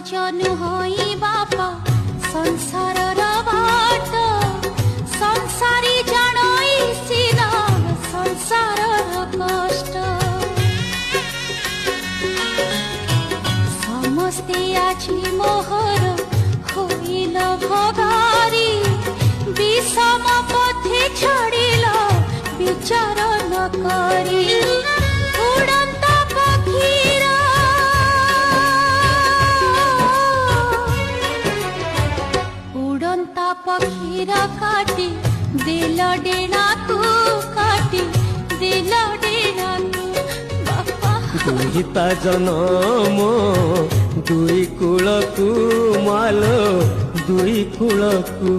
सहज नुहई बापा संसार बाट संसारी जानई सीधा संसार कष्ट समस्ते आछि मोहर होइल भगारी विषम पथे छाड़िल विचार न करी उड़ंता पक्षीरा उड़ंता पक्षीरा काटी दिल डेना तू काटी दिल डेना तू बापा दुहिता जनम दुई कूलकू मालो दुई कूलकू